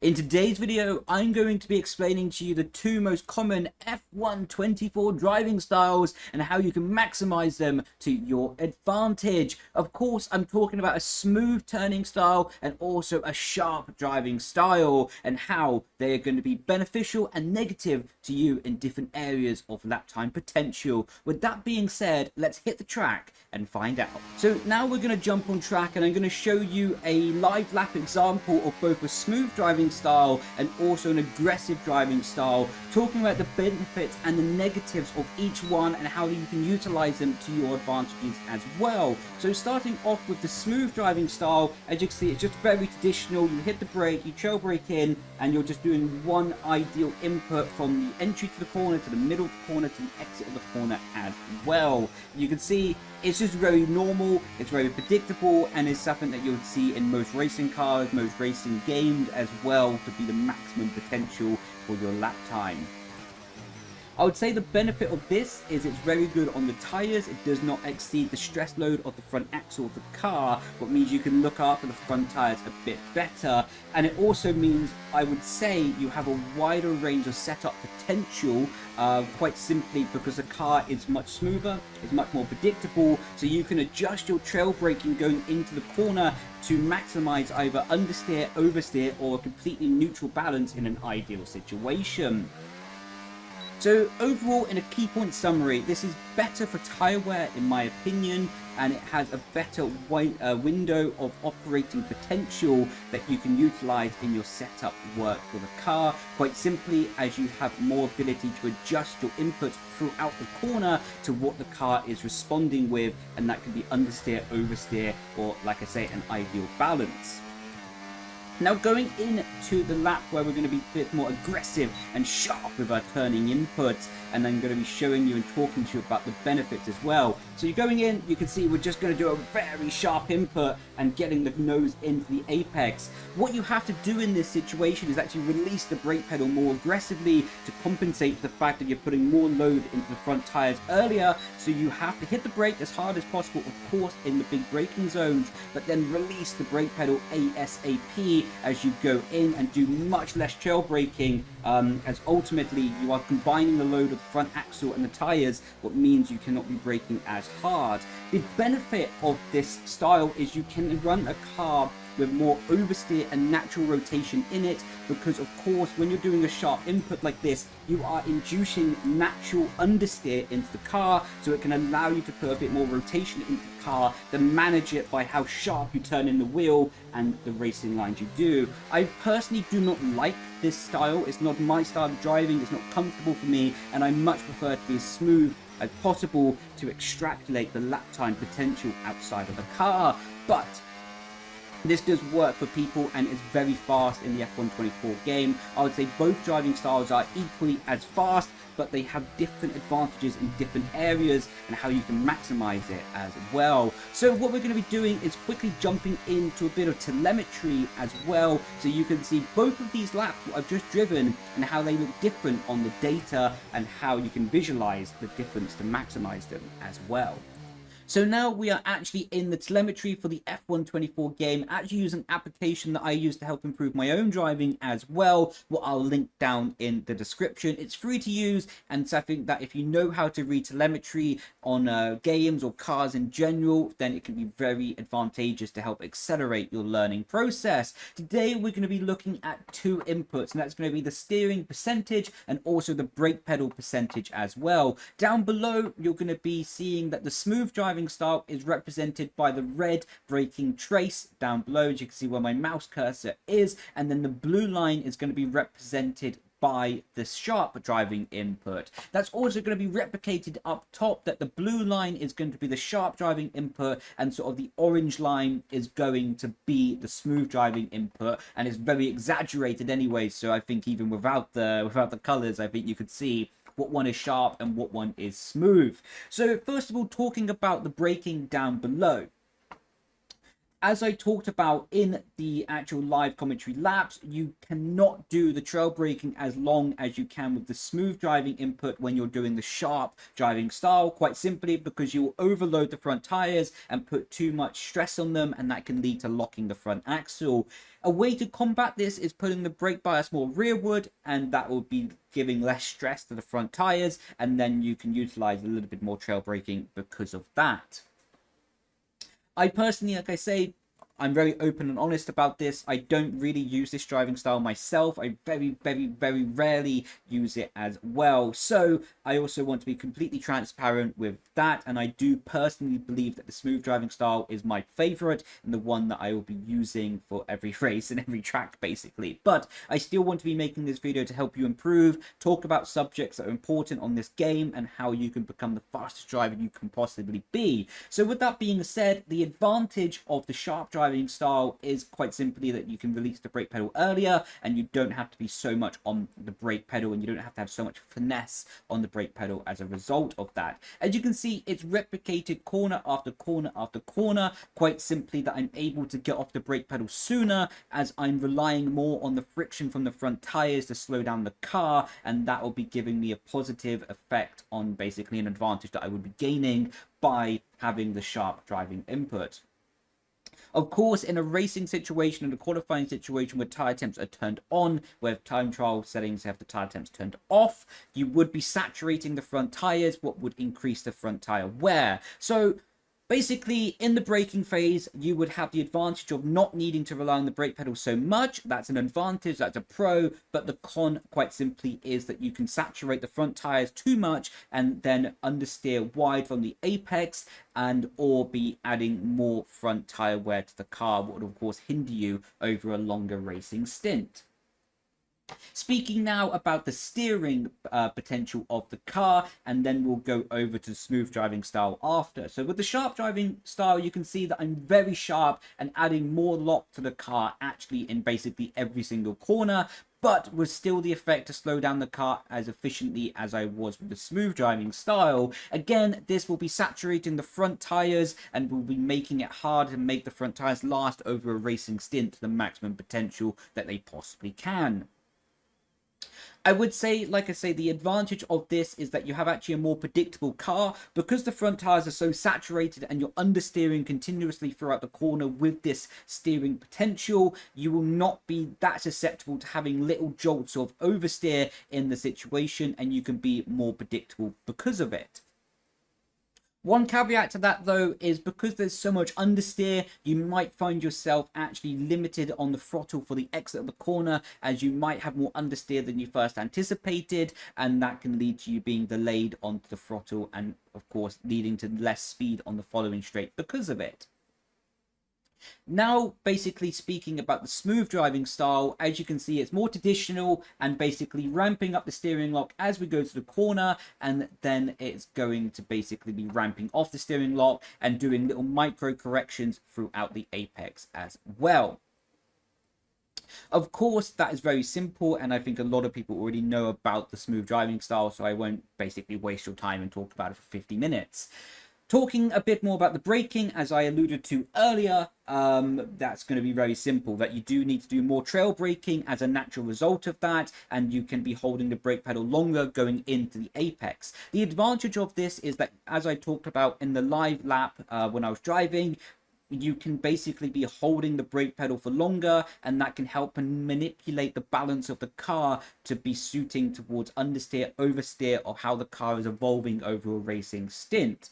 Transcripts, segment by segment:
In today's video, I'm going to be explaining to you the two most common F124 driving styles and how you can maximize them to your advantage. Of course, I'm talking about a smooth turning style and also a sharp driving style and how they are going to be beneficial and negative to you in different areas of lap time potential. With that being said, let's hit the track and find out. So now we're going to jump on track and I'm going to show you a live lap example of both a smooth driving style and also an aggressive driving style, talking about the benefits and the negatives of each one and how you can utilize them to your advantages as well. So starting off with the smooth driving style, as you can see, it's just very traditional. You hit the brake, you trail brake in, and you're just doing one ideal input from the entry to the corner, to the middle of the corner, to the exit of the corner as well. You can see it's just very normal, it's very predictable, and it's something that you would see in most racing cars, most racing games as well, to be the maximum potential for your lap time. I would say the benefit of this is it's very good on the tires. It does not exceed the stress load of the front axle of the car, what means you can look after the front tires a bit better. And it also means, I would say, you have a wider range of setup potential, quite simply because the car is much smoother, it's much more predictable, so you can adjust your trail braking going into the corner to maximize either understeer, oversteer, or a completely neutral balance in an ideal situation. So overall, in a key point summary, this is better for tire wear in my opinion, and it has a better window of operating potential that you can utilize in your setup work for the car, quite simply as you have more ability to adjust your inputs throughout the corner to what the car is responding with, and that can be understeer, oversteer, or like I say, an ideal balance. Now going into the lap where we're going to be a bit more aggressive and sharp with our turning inputs, and I'm going to be showing you and talking to you about the benefits as well. So you're going in, you can see we're just going to do a very sharp input and getting the nose into the apex. What you have to do in this situation is actually release the brake pedal more aggressively to compensate for the fact that you're putting more load into the front tires earlier. So you have to hit the brake as hard as possible, of course, in the big braking zones, but then release the brake pedal ASAP as you go in and do much less trail braking, as ultimately you are combining the load of the front axle and the tires, what means you cannot be braking as hard. The benefit of this style is you can run a car with more oversteer and natural rotation in it, because of course when you're doing a sharp input like this, you are inducing natural understeer into the car, so it can allow you to put a bit more rotation into the car, then manage it by how sharp you turn in the wheel and the racing lines you do. I personally do not like this style. It's not my style of driving, it's not comfortable for me, and I much prefer to be as smooth as possible to extrapolate the lap time potential outside of the car. But this does work for people and is very fast in the F124 game. I would say both driving styles are equally as fast, but they have different advantages in different areas and how you can maximize it as well. So what we're going to be doing is quickly jumping into a bit of telemetry as well, so you can see both of these laps what I've just driven and how they look different on the data and how you can visualize the difference to maximize them as well. So now we are actually in the telemetry for the F124 game, actually using an application that I use to help improve my own driving as well, what I'll link down in the description. It's free to use, and so I think that if you know how to read telemetry on games or cars in general, then it can be very advantageous to help accelerate your learning process. Today we're going to be looking at two inputs, and that's going to be the steering percentage and also the brake pedal percentage as well. Down below you're going to be seeing that the smooth driving style is represented by the red braking trace down below, as you can see where my mouse cursor is, and then the blue line is going to be represented by the sharp driving input. That's also going to be replicated up top, that the blue line is going to be the sharp driving input and sort of the orange line is going to be the smooth driving input, and it's very exaggerated anyway, so I think even without the colors, I think you could see what one is sharp and what one is smooth. So first of all, talking about the braking down below. As I talked about in the actual live commentary laps, you cannot do the trail braking as long as you can with the smooth driving input when you're doing the sharp driving style, quite simply because you will overload the front tires and put too much stress on them, and that can lead to locking the front axle. A way to combat this is putting the brake bias more rearward, and that will be giving less stress to the front tires, and then you can utilize a little bit more trail braking because of that. I personally, like I say, I'm very open and honest about this. I don't really use this driving style myself. I very, very, very rarely use it as well. So I also want to be completely transparent with that. And I do personally believe that the smooth driving style is my favorite and the one that I will be using for every race and every track, basically. But I still want to be making this video to help you improve, talk about subjects that are important on this game and how you can become the fastest driver you can possibly be. So with that being said, the advantage of the sharp driving style is quite simply that you can release the brake pedal earlier and you don't have to be so much on the brake pedal, and you don't have to have so much finesse on the brake pedal as a result of that. As you can see, it's replicated corner after corner after corner, quite simply that I'm able to get off the brake pedal sooner as I'm relying more on the friction from the front tires to slow down the car, and that will be giving me a positive effect on basically an advantage that I would be gaining by having the sharp driving input. Of course, in a racing situation and a qualifying situation where tire temps are turned on, where time trial settings have the tire temps turned off, you would be saturating the front tires, what would increase the front tire wear. So basically, in the braking phase, you would have the advantage of not needing to rely on the brake pedal so much. That's an advantage, that's a pro, but the con, quite simply, is that you can saturate the front tires too much and then understeer wide from the apex and or be adding more front tire wear to the car, what would of course hinder you over a longer racing stint. Speaking now about the steering potential of the car, and then we'll go over to the smooth driving style after. So with the sharp driving style, you can see that I'm very sharp and adding more lock to the car actually in basically every single corner, but with still the effect to slow down the car as efficiently as I was with the smooth driving style. Again, this will be saturating the front tires and will be making it hard to make the front tires last over a racing stint to the maximum potential that they possibly can. I would say, like I say, the advantage of this is that you have actually a more predictable car because the front tires are so saturated and you're understeering continuously throughout the corner with this steering potential. You will not be that susceptible to having little jolts of oversteer in the situation, and you can be more predictable because of it. One caveat to that, though, is because there's so much understeer, you might find yourself actually limited on the throttle for the exit of the corner, as you might have more understeer than you first anticipated, and that can lead to you being delayed onto the throttle and, of course, leading to less speed on the following straight because of it. Now, basically speaking about the smooth driving style, as you can see, it's more traditional and basically ramping up the steering lock as we go to the corner, and then it's going to basically be ramping off the steering lock and doing little micro corrections throughout the apex as well. Of course, that is very simple, and I think a lot of people already know about the smooth driving style, so I won't basically waste your time and talk about it for 50 minutes. Talking a bit more about the braking, as I alluded to earlier, that's going to be very simple, that you do need to do more trail braking as a natural result of that, and you can be holding the brake pedal longer going into the apex. The advantage of this is that, as I talked about in the live lap when I was driving, you can basically be holding the brake pedal for longer, and that can help and manipulate the balance of the car to be suiting towards understeer, oversteer, or how the car is evolving over a racing stint.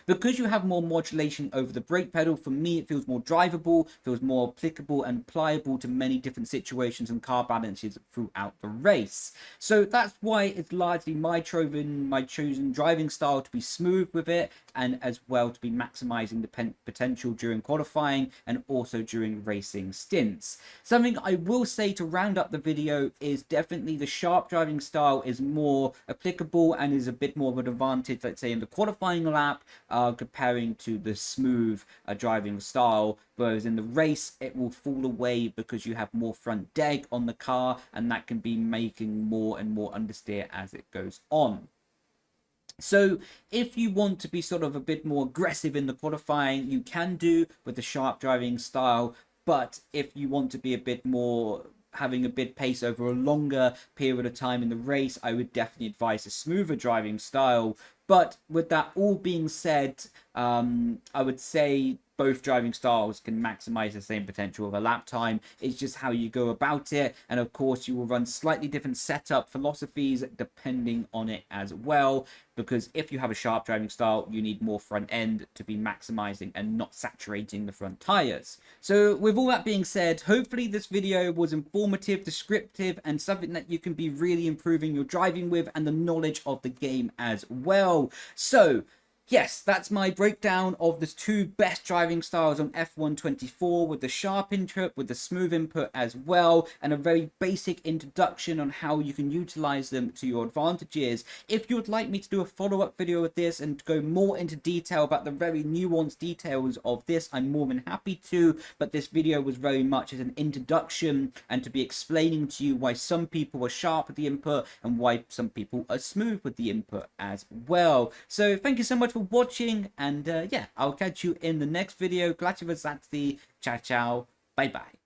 Because you have more modulation over the brake pedal, for me it feels more drivable, feels more applicable and pliable to many different situations and car balances throughout the race. So that's why it's largely my chosen driving style, to be smooth with it, and as well to be maximizing the potential during qualifying and also during racing stints. Something I will say to round up the video is definitely the sharp driving style is more applicable and is a bit more of an advantage, let's say in the qualifying lap, comparing to the smooth driving style, whereas in the race it will fall away because you have more front deg on the car, and that can be making more and more understeer as it goes on. So if you want to be sort of a bit more aggressive in the qualifying, you can do with the sharp driving style, but if you want to be a bit more having a bit pace over a longer period of time in the race, I would definitely advise a smoother driving style. But with that all being said, I would say both driving styles can maximize the same potential of a lap time. It's just how you go about it, and of course you will run slightly different setup philosophies depending on it as well, because if you have a sharp driving style, you need more front end to be maximizing and not saturating the front tires. So with all that being said, hopefully this video was informative, descriptive, and something that you can be really improving your driving with and the knowledge of the game as well. So yes, that's my breakdown of the two best driving styles on F124, with the sharp input, with the smooth input as well, and a very basic introduction on how you can utilize them to your advantages. If you would like me to do a follow-up video of this and go more into detail about the very nuanced details of this, I'm more than happy to, but this video was very much as an introduction and to be explaining to you why some people are sharp with the input and why some people are smooth with the input as well. So thank you so much for watching, and yeah, I'll catch you in the next video. Grazie, ciao ciao, bye bye.